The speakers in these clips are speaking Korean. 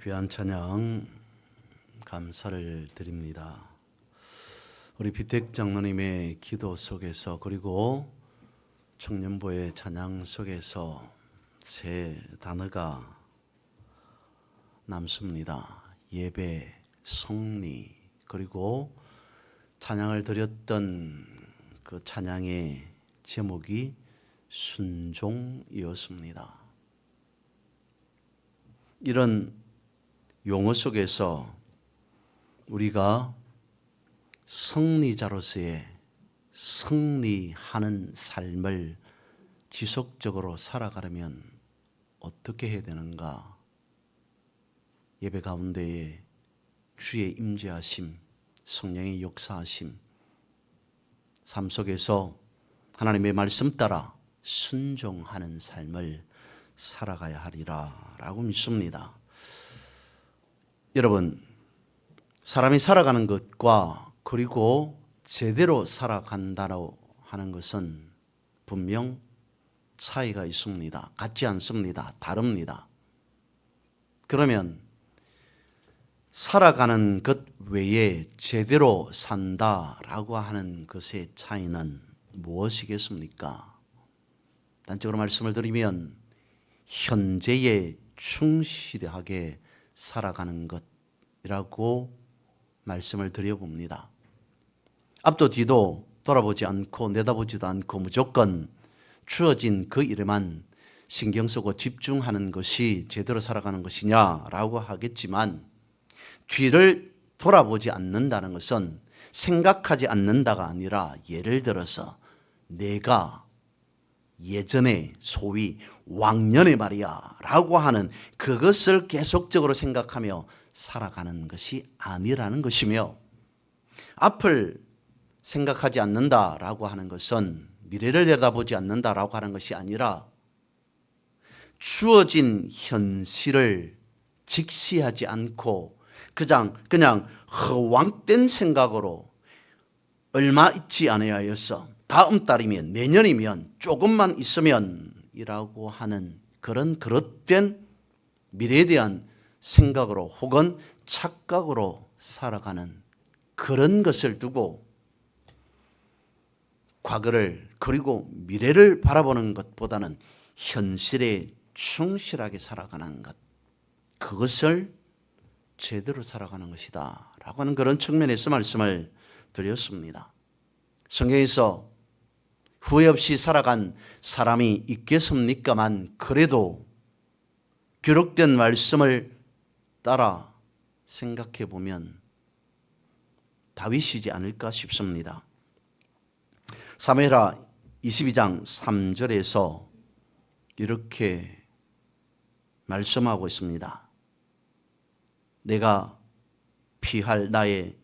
귀한 찬양 감사를 드립니다. 우리 비택 장로님의 기도 속에서 그리고 청년부의 찬양 속에서 세 단어가 남습니다. 예배, 성리, 그리고 찬양을 드렸던 그 찬양의 제목이 순종이었습니다. 이런 용어 속에서 우리가 승리자로서의 승리하는 삶을 지속적으로 살아가려면 어떻게 해야 되는가? 예배 가운데에 주의 임재하심, 성령의 역사하심, 삶 속에서 하나님의 말씀 따라 순종하는 삶을 살아가야 하리라 라고 믿습니다. 여러분, 사람이 살아가는 것과 그리고 제대로 살아간다고 하는 것은 분명 차이가 있습니다. 같지 않습니다. 다릅니다. 그러면 살아가는 것 외에 제대로 산다라고 하는 것의 차이는 무엇이겠습니까? 단적으로 말씀을 드리면 현재에 충실하게 살아가는 것이라고 말씀을 드려봅니다. 앞도 뒤도 돌아보지 않고 내다보지도 않고 무조건 주어진 그 일에만 신경 쓰고 집중하는 것이 제대로 살아가는 것이냐라고 하겠지만, 뒤를 돌아보지 않는다는 것은 생각하지 않는다가 아니라, 예를 들어서 내가 예전에 소위 왕년에 말이야 라고 하는 그것을 계속적으로 생각하며 살아가는 것이 아니라는 것이며, 앞을 생각하지 않는다라고 하는 것은 미래를 내다보지 않는다라고 하는 것이 아니라 주어진 현실을 직시하지 않고 그냥 허황된 생각으로 얼마 있지 않아야여서 다음 달이면 내년이면 조금만 있으면 이라고 하는 그런 그릇된 미래에 대한 생각으로 혹은 착각으로 살아가는 그런 것을 두고 과거를 그리고 미래를 바라보는 것보다는 현실에 충실하게 살아가는 것, 그것을 제대로 살아가는 것이다 라고 하는 그런 측면에서 말씀을 드렸습니다. 성경에서 후회 없이 살아간 사람이 있겠습니까만, 그래도 기록된 말씀을 따라 생각해 보면 다윗이지 않을까 싶습니다. 사무엘하 22장 3절에서 이렇게 말씀하고 있습니다. 내가 피할 나의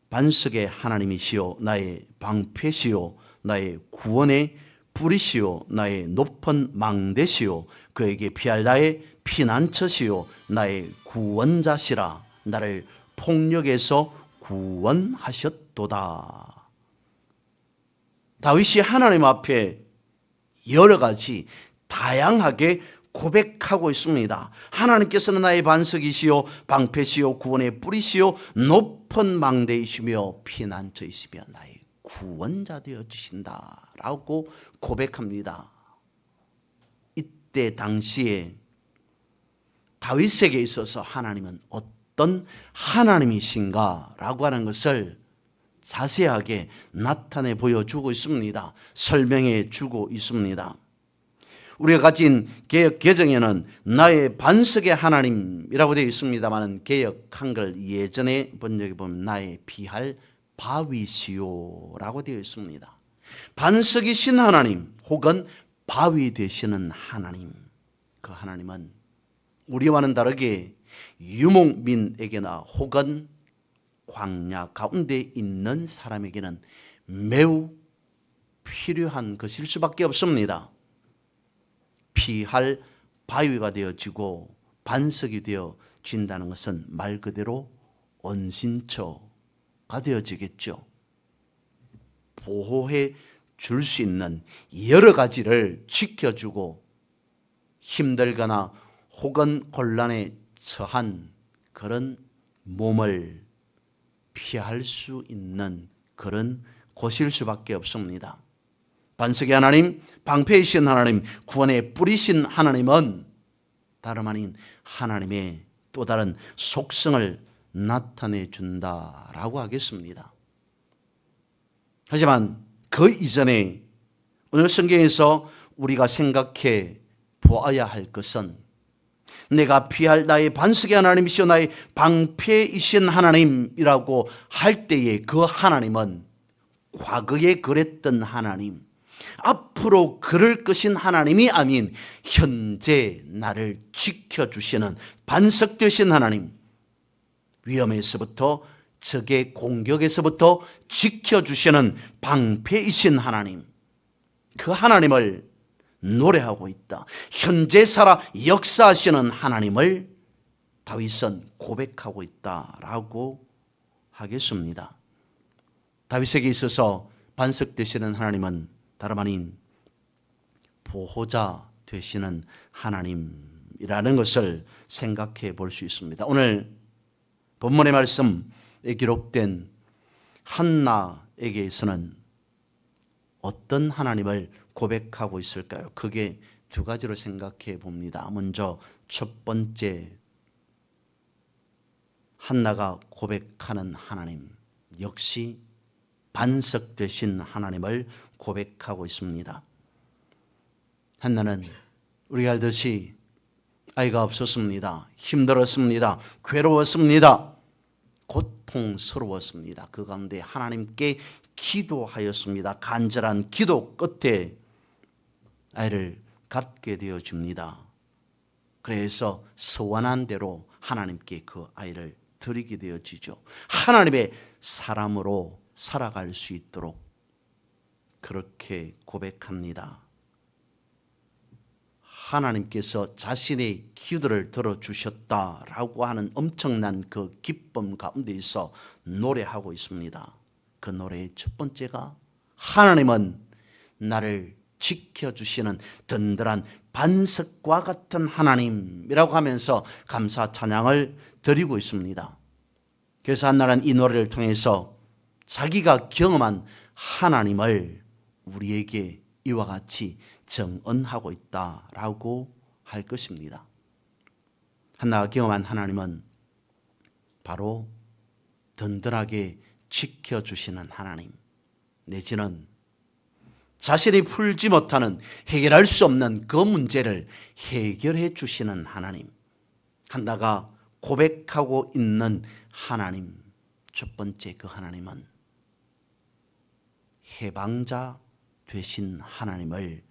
반석의 하나님이시요 나의 방패시요 나의 구원의 뿌리시요 나의 높은 망대시요 그에게 피할 나의 피난처시요 나의 구원자시라. 나를 폭력에서 구원하셨도다. 다윗이 하나님 앞에 여러 가지 다양하게 고백하고 있습니다. 하나님께서는 나의 반석이시요 방패시요 구원의 뿌리시요 높은 망대이시며 피난처이시며 나의 구원자 되어 주신다 라고 고백합니다. 이때 당시에 다윗에게 있어서 하나님은 어떤 하나님이신가 라고 하는 것을 자세하게 나타내 보여주고 있습니다. 설명해 주고 있습니다. 우리가 가진 개역 개정에는 나의 반석의 하나님이라고 되어 있습니다만, 개역 한글 예전에 번역에 보면 나의 피할 바위시오 라고 되어 있습니다. 반석이신 하나님 혹은 바위 되시는 하나님, 그 하나님은 우리와는 다르게 유목민에게나 혹은 광야 가운데 있는 사람에게는 매우 필요한 것일 수밖에 없습니다. 피할 바위가 되어지고 반석이 되어진다는 것은 말 그대로 원신처가 되어지겠죠. 보호해 줄 수 있는 여러 가지를 지켜주고 힘들거나 혹은 곤란에 처한 그런 몸을 피할 수 있는 그런 곳일 수밖에 없습니다. 반석의 하나님, 방패이신 하나님, 구원의 뿌리신 하나님은 다름 아닌 하나님의 또 다른 속성을 나타내 준다라고 하겠습니다. 하지만 그 이전에 오늘 성경에서 우리가 생각해 보아야 할 것은 내가 피할 나의 반석의 하나님이시오 나의 방패이신 하나님이라고 할 때에 그 하나님은 과거에 그랬던 하나님, 앞으로 그럴 것인 하나님이 아닌 현재 나를 지켜주시는 반석 되신 하나님, 위험에서부터 적의 공격에서부터 지켜주시는 방패이신 하나님, 그 하나님을 노래하고 있다. 현재 살아 역사하시는 하나님을 다윗은 고백하고 있다라고 하겠습니다. 다윗에게 있어서 반석 되시는 하나님은 다름 아닌 보호자 되시는 하나님이라는 것을 생각해 볼 수 있습니다. 오늘 본문의 말씀에 기록된 한나에게서는 어떤 하나님을 고백하고 있을까요? 크게 두 가지로 생각해 봅니다. 먼저 첫 번째, 한나가 고백하는 하나님 역시 반석 되신 하나님을 고백하고 있습니다. 한나는 우리가 알듯이 아이가 없었습니다. 힘들었습니다. 괴로웠습니다. 고통스러웠습니다. 그 가운데 하나님께 기도하였습니다. 간절한 기도 끝에 아이를 갖게 되어집니다. 그래서 소원한 대로 하나님께 그 아이를 드리게 되어지죠. 하나님의 사람으로 살아갈 수 있도록 그렇게 고백합니다. 하나님께서 자신의 기도를 들어주셨다라고 하는 엄청난 그 기쁨 가운데서 노래하고 있습니다. 그 노래의 첫 번째가 하나님은 나를 지켜주시는 든든한 반석과 같은 하나님이라고 하면서 감사 찬양을 드리고 있습니다. 그래서 한나는 이 노래를 통해서 자기가 경험한 하나님을 우리에게 이와 같이 정언하고 있다라고 할 것입니다. 한나가 경험한 하나님은 바로 든든하게 지켜주시는 하나님, 내지는 자신이 풀지 못하는, 해결할 수 없는 그 문제를 해결해 주시는 하나님, 한나가 고백하고 있는 하나님, 첫 번째 그 하나님은 해방자 되신 하나님을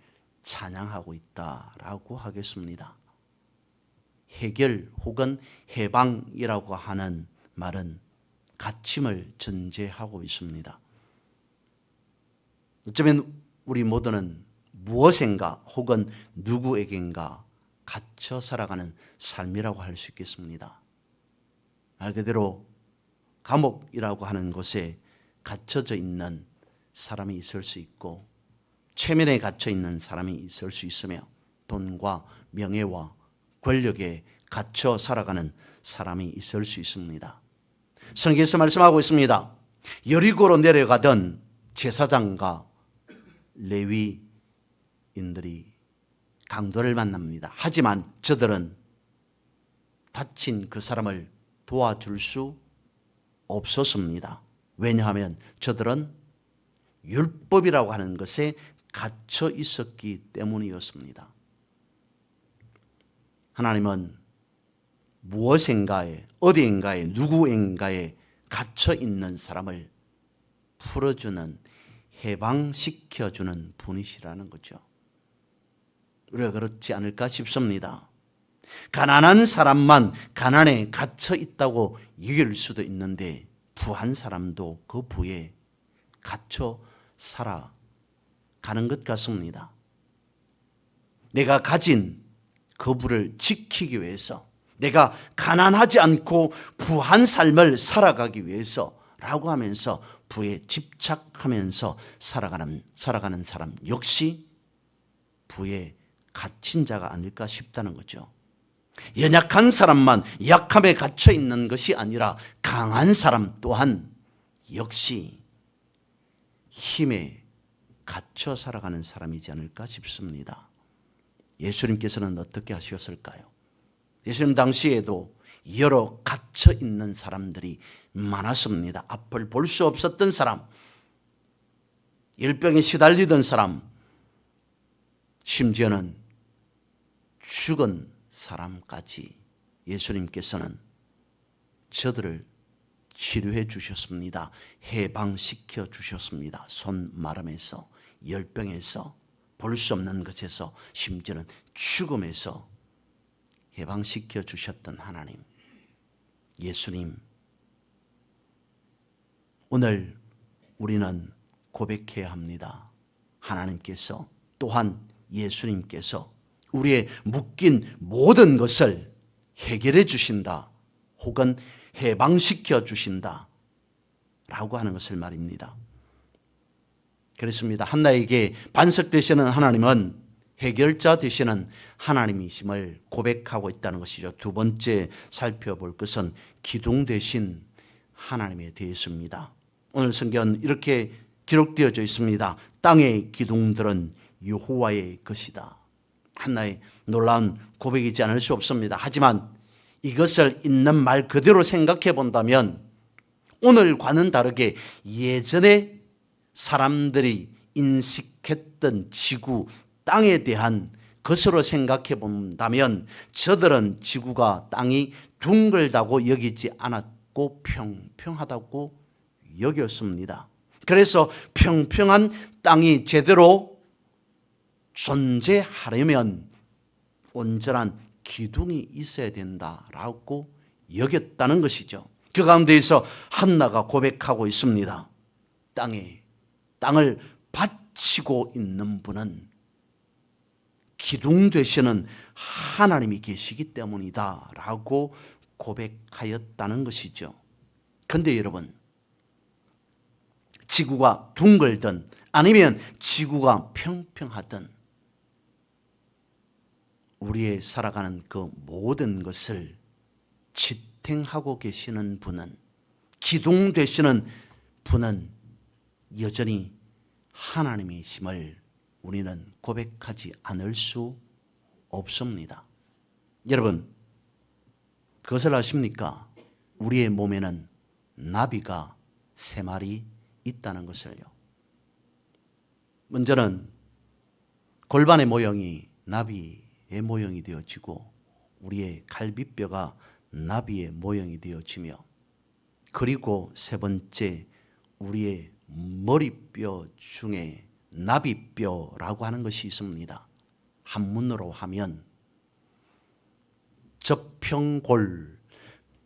찬양하고 있다라고 하겠습니다. 해결 혹은 해방이라고 하는 말은 갇힘을 전제하고 있습니다. 어쩌면 우리 모두는 무엇인가 혹은 누구에겐가 갇혀 살아가는 삶이라고 할 수 있겠습니다. 말 그대로 감옥이라고 하는 곳에 갇혀져 있는 사람이 있을 수 있고, 최면에 갇혀 있는 사람이 있을 수 있으며, 돈과 명예와 권력에 갇혀 살아가는 사람이 있을 수 있습니다. 성경에서 말씀하고 있습니다. 여리고로 내려가던 제사장과 레위인들이 강도를 만납니다. 하지만 저들은 다친 그 사람을 도와줄 수 없었습니다. 왜냐하면 저들은 율법이라고 하는 것에 갇혀 있었기 때문이었습니다. 하나님은 무엇인가에, 어디인가에, 누구인가에 갇혀 있는 사람을 풀어주는, 해방시켜주는 분이시라는 거죠. 우리가 그렇지 않을까 싶습니다. 가난한 사람만 가난에 갇혀 있다고 여길 수도 있는데, 부한 사람도 그 부에 갇혀 살아가는 것 같습니다. 내가 가진 그 부를 지키기 위해서, 내가 가난하지 않고 부한 삶을 살아가기 위해서라고 하면서 부에 집착하면서 살아가는 사람 역시 부에 갇힌 자가 아닐까 싶다는 거죠. 연약한 사람만 약함에 갇혀 있는 것이 아니라 강한 사람 또한 역시 힘에 갇혀 살아가는 사람이지 않을까 싶습니다. 예수님께서는 어떻게 하셨을까요? 예수님 당시에도 여러 갇혀 있는 사람들이 많았습니다. 앞을 볼 수 없었던 사람, 열병에 시달리던 사람, 심지어는 죽은 사람까지 예수님께서는 저들을 치료해 주셨습니다. 해방시켜 주셨습니다. 손마름에서, 열병에서, 볼 수 없는 것에서, 심지어는 죽음에서 해방시켜 주셨던 하나님, 예수님, 오늘 우리는 고백해야 합니다. 하나님께서 또한 예수님께서 우리의 묶인 모든 것을 해결해 주신다, 혹은 해방시켜 주신다 라고 하는 것을 말입니다. 그렇습니다. 한나에게 반석 되시는 하나님은 해결자 되시는 하나님이심을 고백하고 있다는 것이죠. 두 번째 살펴볼 것은 기둥 되신 하나님에 대해서입니다. 오늘 성경은 이렇게 기록되어져 있습니다. 땅의 기둥들은 여호와의 것이다. 한나의 놀라운 고백이지 않을 수 없습니다. 하지만 이것을 있는 말 그대로 생각해 본다면 오늘과는 다르게 예전에 사람들이 인식했던 지구, 땅에 대한 것으로 생각해 본다면 저들은 지구가, 땅이 둥글다고 여기지 않았고 평평하다고 여겼습니다. 그래서 평평한 땅이 제대로 존재하려면 온전한 기둥이 있어야 된다라고 여겼다는 것이죠. 그 가운데에서 한나가 고백하고 있습니다. 땅을 바치고 있는 분은 기둥 되시는 하나님이 계시기 때문이다 라고 고백하였다는 것이죠. 그런데 여러분, 지구가 둥글든 아니면 지구가 평평하든 우리의 살아가는 그 모든 것을 지탱하고 계시는 분은, 기둥 되시는 분은 여전히 하나님이심을 우리는 고백하지 않을 수 없습니다. 여러분, 그것을 아십니까? 우리의 몸에는 나비가 3마리 있다는 것을요. 먼저는 골반의 모형이 나비의 모형이 되어지고 우리의 갈비뼈가 나비의 모형이 되어지며, 그리고 세 번째, 우리의 머리뼈 중에 나비뼈라고 하는 것이 있습니다. 한문으로 하면 접평골,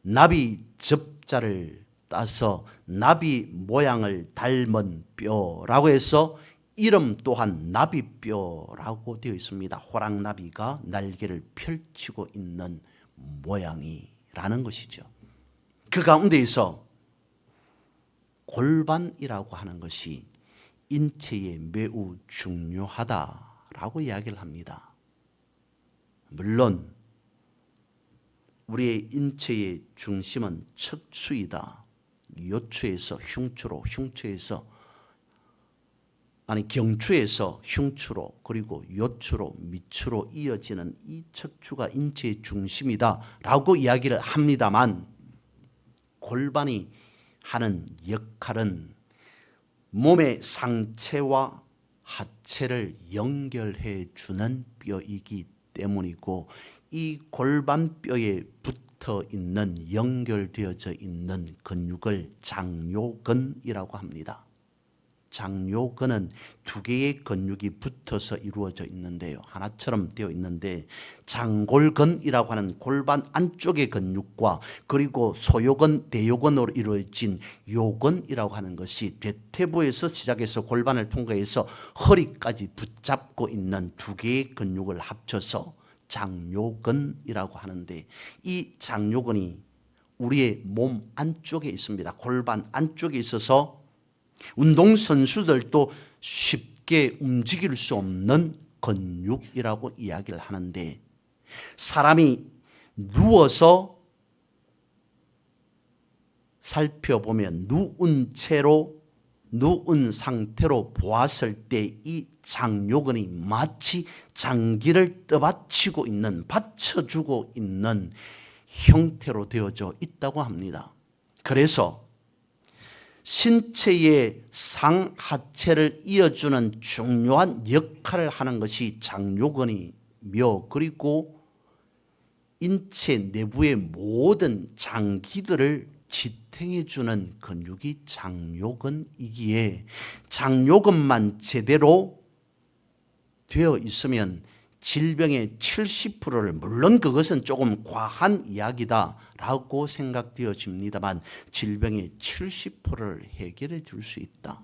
나비 접자를 따서 나비 모양을 닮은 뼈라고 해서 이름 또한 나비뼈라고 되어 있습니다. 호랑나비가 날개를 펼치고 있는 모양이라는 것이죠. 그 가운데에서 골반이라고 하는 것이 인체에 매우 중요하다라고 이야기를 합니다. 물론 우리의 인체의 중심은 척추이다. 요추에서 흉추로, 경추에서 흉추로, 그리고 요추로, 밑추로 이어지는 이 척추가 인체의 중심이다라고 이야기를 합니다만, 골반이 하는 역할은 몸의 상체와 하체를 연결해 주는 뼈이기 때문이고, 이 골반뼈에 붙어 있는, 연결되어져 있는 근육을 장요근이라고 합니다. 장요근은 2개의 근육이 붙어서 이루어져 있는데요. 하나처럼 되어 있는데, 장골근이라고 하는 골반 안쪽의 근육과 그리고 소요근, 대요근으로 이루어진 요근이라고 하는 것이 대퇴부에서 시작해서 골반을 통과해서 허리까지 붙잡고 있는 2개의 근육을 합쳐서 장요근이라고 하는데, 이 장요근이 우리의 몸 안쪽에 있습니다. 골반 안쪽에 있어서 운동선수들도 쉽게 움직일 수 없는 근육이라고 이야기를 하는데, 사람이 누워서 살펴보면 누운 상태로 보았을 때 이 장요근이 마치 장기를 떠받치고 있는, 받쳐주고 있는 형태로 되어져 있다고 합니다. 그래서 신체의 상하체를 이어주는 중요한 역할을 하는 것이 장요근이며, 그리고 인체 내부의 모든 장기들을 지탱해주는 근육이 장요근이기에 장요근만 제대로 되어 있으면 질병의 70%를, 물론 그것은 조금 과한 이야기다라고 생각되어집니다만, 질병의 70%를 해결해 줄 수 있다,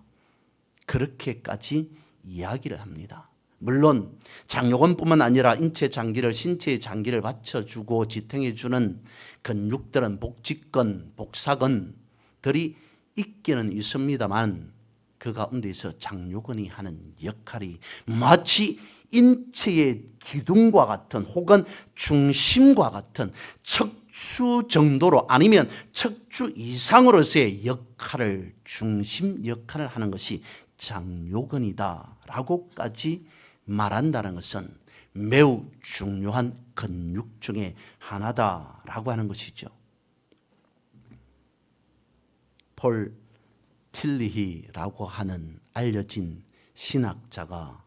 그렇게까지 이야기를 합니다. 물론 장요근뿐만 아니라 인체 장기를, 신체의 장기를 받쳐주고 지탱해주는 근육들은 복직근, 복사근들이 있기는 있습니다만, 그 가운데서 장요근이 하는 역할이 마치 인체의 기둥과 같은, 혹은 중심과 같은, 척추 정도로, 아니면 척추 이상으로서의 역할을, 중심 역할을 하는 것이 장요근이다라고까지 말한다는 것은 매우 중요한 근육 중에 하나다라고 하는 것이죠. 폴 틸리히라고 하는 알려진 신학자가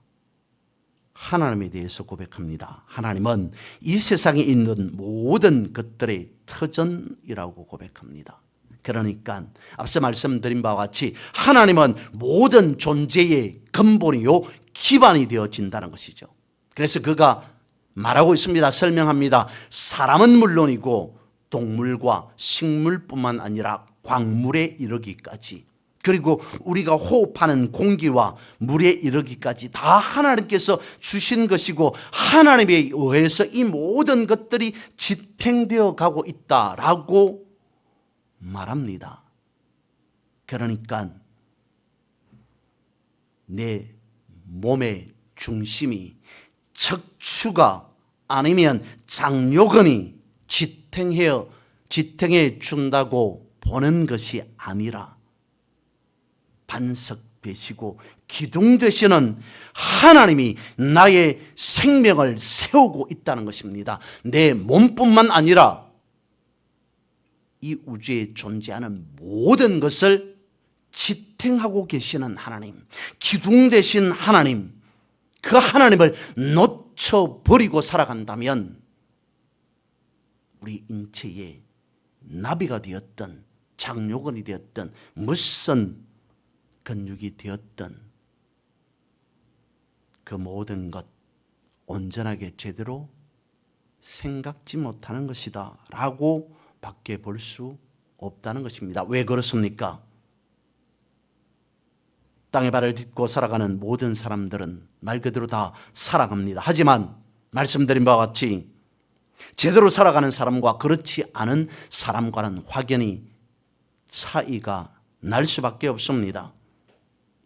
하나님에 대해서 고백합니다. 하나님은 이 세상에 있는 모든 것들의 터전이라고 고백합니다. 그러니까 앞서 말씀드린 바와 같이 하나님은 모든 존재의 근본이요, 기반이 되어진다는 것이죠. 그래서 그가 말하고 있습니다. 설명합니다. 사람은 물론이고 동물과 식물뿐만 아니라 광물에 이르기까지, 그리고 우리가 호흡하는 공기와 물에 이르기까지 다 하나님께서 주신 것이고, 하나님에 의해서 이 모든 것들이 지탱되어 가고 있다라고 말합니다. 그러니까 내 몸의 중심이 척추가 아니면 장요근이 지탱해 준다고 보는 것이 아니라, 반석 되시고 기둥 되시는 하나님이 나의 생명을 세우고 있다는 것입니다. 내 몸뿐만 아니라 이 우주에 존재하는 모든 것을 지탱하고 계시는 하나님, 기둥 되신 하나님, 그 하나님을 놓쳐버리고 살아간다면 우리 인체에 나비가 되었던, 장요근이 되었던, 무슨 근육이 되었던 그 모든 것 온전하게 제대로 생각지 못하는 것이다 라고 밖에 볼 수 없다는 것입니다. 왜 그렇습니까? 땅에 발을 딛고 살아가는 모든 사람들은 말 그대로 다 살아갑니다. 하지만 말씀드린 바와 같이 제대로 살아가는 사람과 그렇지 않은 사람과는 확연히 차이가 날 수밖에 없습니다.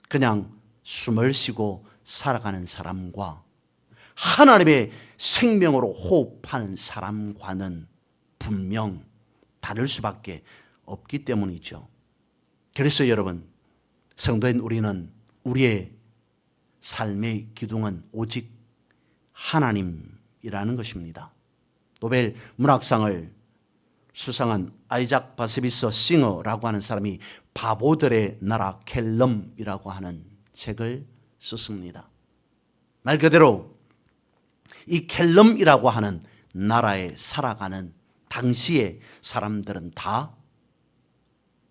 그냥 숨을 쉬고 살아가는 사람과 하나님의 생명으로 호흡하는 사람과는 분명 다를 수밖에 없기 때문이죠. 그래서 여러분, 성도인 우리는, 우리의 삶의 기둥은 오직 하나님이라는 것입니다. 노벨 문학상을 수상한 아이작 바세비서 싱어라고 하는 사람이 바보들의 나라 켈럼이라고 하는 책을 썼습니다. 말 그대로 이 켈럼이라고 하는 나라에 살아가는 당시의 사람들은 다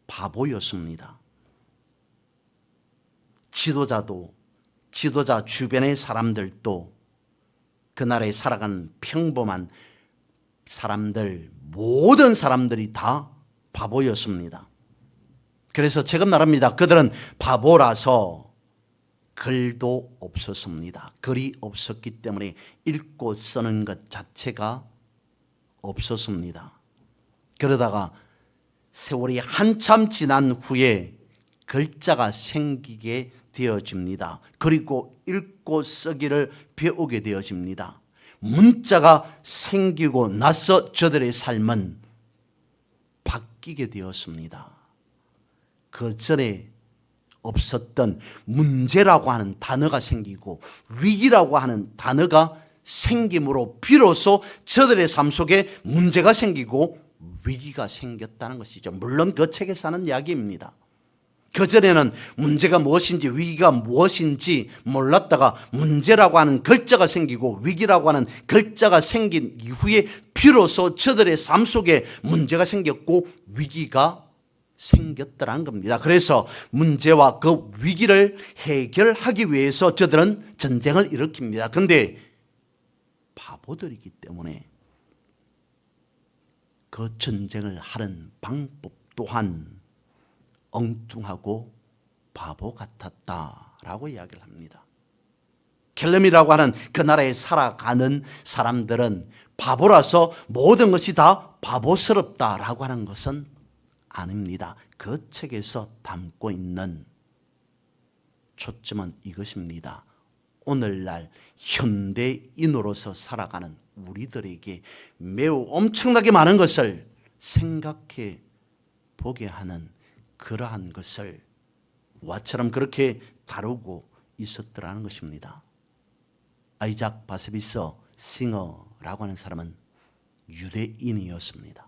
바보였습니다. 지도자 주변의 사람들도 그 나라에 살아가는 평범한 사람들, 모든 사람들이 다 바보였습니다. 그래서 제가 말합니다. 그들은 바보라서 글도 없었습니다. 글이 없었기 때문에 읽고 쓰는 것 자체가 없었습니다. 그러다가 세월이 한참 지난 후에 글자가 생기게 되어집니다. 그리고 읽고 쓰기를 배우게 되어집니다. 문자가 생기고 나서 저들의 삶은 바뀌게 되었습니다. 그 전에 없었던 문제라고 하는 단어가 생기고 위기라고 하는 단어가 생김으로 비로소 저들의 삶 속에 문제가 생기고 위기가 생겼다는 것이죠. 물론 그 책에서 하는 이야기입니다. 그전에는 문제가 무엇인지 위기가 무엇인지 몰랐다가 문제라고 하는 글자가 생기고 위기라고 하는 글자가 생긴 이후에 비로소 저들의 삶 속에 문제가 생겼고 위기가 생겼더라는 겁니다. 그래서 문제와 그 위기를 해결하기 위해서 저들은 전쟁을 일으킵니다. 그런데 바보들이기 때문에 그 전쟁을 하는 방법 또한 엉뚱하고 바보 같았다라고 이야기를 합니다. 켈름이라고 하는 그 나라에 살아가는 사람들은 바보라서 모든 것이 다 바보스럽다라고 하는 것은 아닙니다. 그 책에서 담고 있는 초점은 이것입니다. 오늘날 현대인으로서 살아가는 우리들에게 매우 엄청나게 많은 것을 생각해 보게 하는 그러한 것을 와처럼 그렇게 다루고 있었더라는 것입니다. 아이작 바세비서 싱어라고 하는 사람은 유대인이었습니다.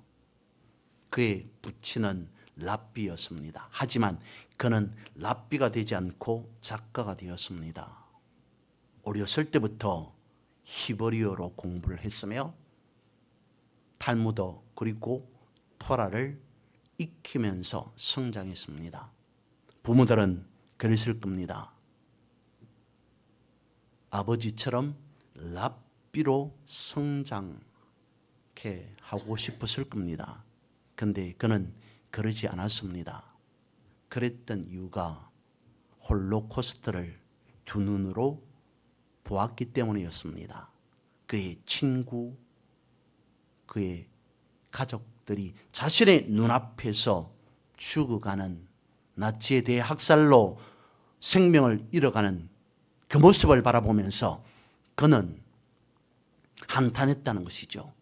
그의 부친은 랍비였습니다. 하지만 그는 랍비가 되지 않고 작가가 되었습니다. 어렸을 때부터 히브리어로 공부를 했으며 탈무드 그리고 토라를 익히면서 성장했습니다. 부모들은 그랬을 겁니다. 아버지처럼 랍비로 성장케 하고 싶었을 겁니다. 그런데 그는 그러지 않았습니다. 그랬던 이유가 홀로코스트를 두 눈으로 보았기 때문이었습니다. 그의 친구, 그의 가족들이 자신의 눈앞에서 죽어가는 나치에 대해 학살로 생명을 잃어가는 그 모습을 바라보면서 그는 한탄했다는 것이죠.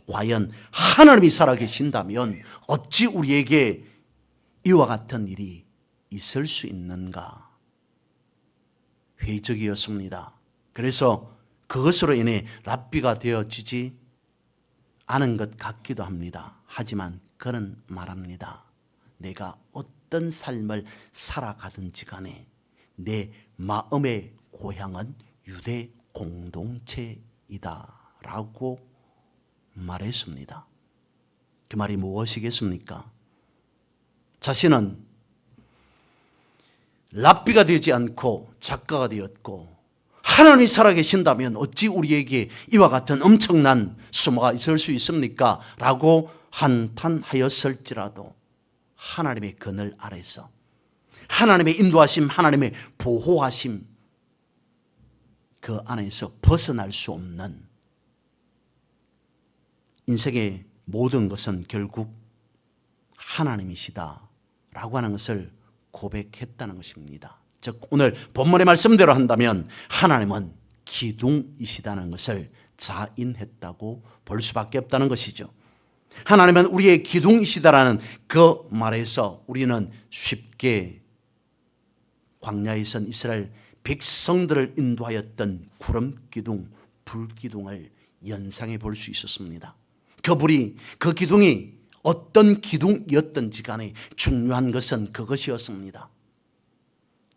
과연 하나님이 살아계신다면 어찌 우리에게 이와 같은 일이 있을 수 있는가? 회의적이었습니다. 그래서 그것으로 인해 랍비가 되어지지 않은 것 같기도 합니다. 하지만 그는 말합니다. 내가 어떤 삶을 살아가든지 간에 내 마음의 고향은 유대 공동체이다 라고 말했습니다. 그 말이 무엇이겠습니까? 자신은 랍비가 되지 않고 작가가 되었고 하나님이 살아계신다면 어찌 우리에게 이와 같은 엄청난 수모가 있을 수 있습니까? 라고 한탄하였을지라도 하나님의 그늘 아래서 하나님의 인도하심, 하나님의 보호하심 그 안에서 벗어날 수 없는 인생의 모든 것은 결국 하나님이시다라고 하는 것을 고백했다는 것입니다. 즉 오늘 본문의 말씀대로 한다면 하나님은 기둥이시다는 것을 자인했다고 볼 수밖에 없다는 것이죠. 하나님은 우리의 기둥이시다라는 그 말에서 우리는 쉽게 광야에선 이스라엘 백성들을 인도하였던 구름 기둥, 불 기둥을 연상해 볼 수 있었습니다. 그 기둥이 어떤 기둥이었든지 간에 중요한 것은 그것이었습니다.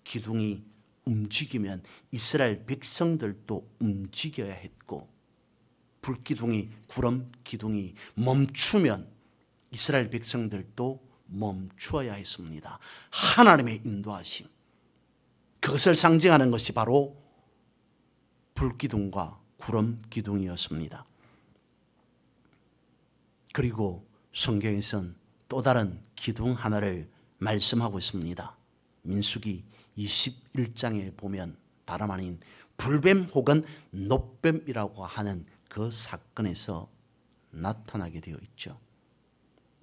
기둥이 움직이면 이스라엘 백성들도 움직여야 했고 불기둥이 구름 기둥이 멈추면 이스라엘 백성들도 멈추어야 했습니다. 하나님의 인도하심 그것을 상징하는 것이 바로 불기둥과 구름 기둥이었습니다. 그리고 성경에서는 또 다른 기둥 하나를 말씀하고 있습니다. 민수기 21장에 보면 다름 아닌 불뱀 혹은 놋뱀이라고 하는 그 사건에서 나타나게 되어 있죠.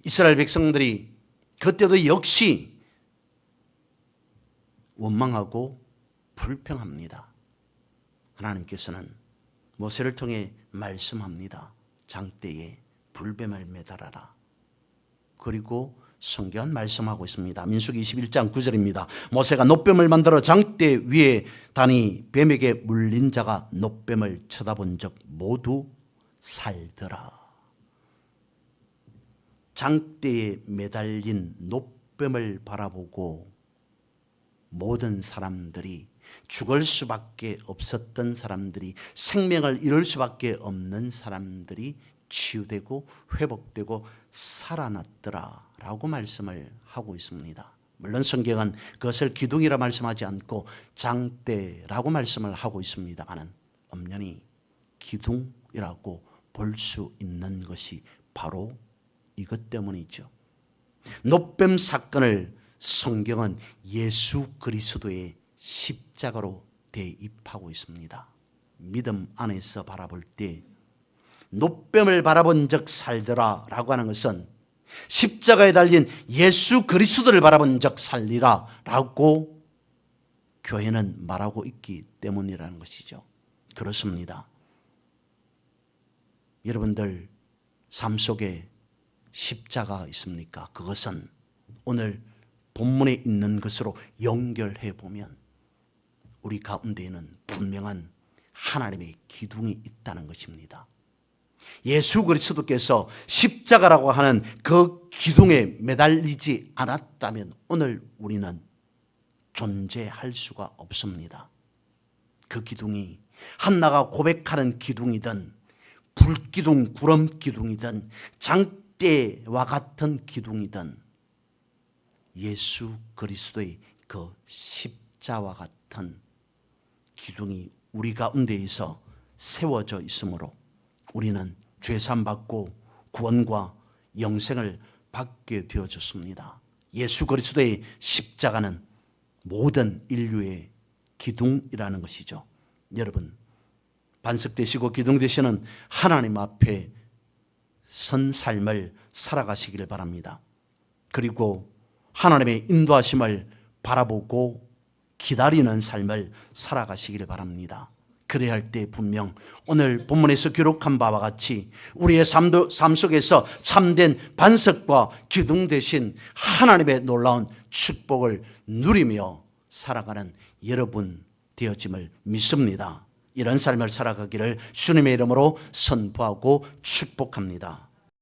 이스라엘 백성들이 그때도 역시 원망하고 불평합니다. 하나님께서는 모세를 통해 말씀합니다. 장대에 불뱀을 매달아라. 그리고 성경은 말씀하고 있습니다. 민수기 21장 9절입니다. 모세가 놋뱀을 만들어 장대 위에 다니 뱀에게 물린 자가 놋뱀을 쳐다본 적 모두 살더라. 장대에 매달린 놋뱀을 바라보고 모든 사람들이 죽을 수밖에 없었던 사람들이, 생명을 잃을 수밖에 없는 사람들이 치유되고 회복되고 살아났더라라고 말씀을 하고 있습니다. 물론 성경은 그것을 기둥이라 말씀하지 않고 장대라고 말씀을 하고 있습니다만 엄연히 기둥이라고 볼 수 있는 것이 바로 이것 때문이죠. 놋뱀 사건을 성경은 예수 그리스도의 십자가로 대입하고 있습니다. 믿음 안에서 바라볼 때 놋뱀을 바라본 적 살더라 라고 하는 것은 십자가에 달린 예수 그리스도를 바라본 적 살리라 라고 교회는 말하고 있기 때문이라는 것이죠. 그렇습니다. 여러분들 삶 속에 십자가 있습니까? 그것은 오늘 본문에 있는 것으로 연결해 보면 우리 가운데에는 분명한 하나님의 기둥이 있다는 것입니다. 예수 그리스도께서 십자가라고 하는 그 기둥에 매달리지 않았다면 오늘 우리는 존재할 수가 없습니다. 그 기둥이 한나가 고백하는 기둥이든 불기둥, 구름기둥이든 장대와 같은 기둥이든 예수 그리스도의 그 십자와 같은 기둥이 우리 가운데에서 세워져 있으므로 우리는 죄사함 받고 구원과 영생을 받게 되어졌습니다. 예수 그리스도의 십자가는 모든 인류의 기둥이라는 것이죠. 여러분, 반석되시고 기둥되시는 하나님 앞에 선 삶을 살아가시기를 바랍니다. 그리고 하나님의 인도하심을 바라보고 기다리는 삶을 살아가시기를 바랍니다. 그래야 할 때 분명 오늘 본문에서 기록한 바와 같이 우리의 삶 속에서 참된 반석과 기둥 되신 하나님의 놀라운 축복을 누리며 살아가는 여러분 되어짐을 믿습니다. 이런 삶을 살아가기를 주님의 이름으로 선포하고 축복합니다.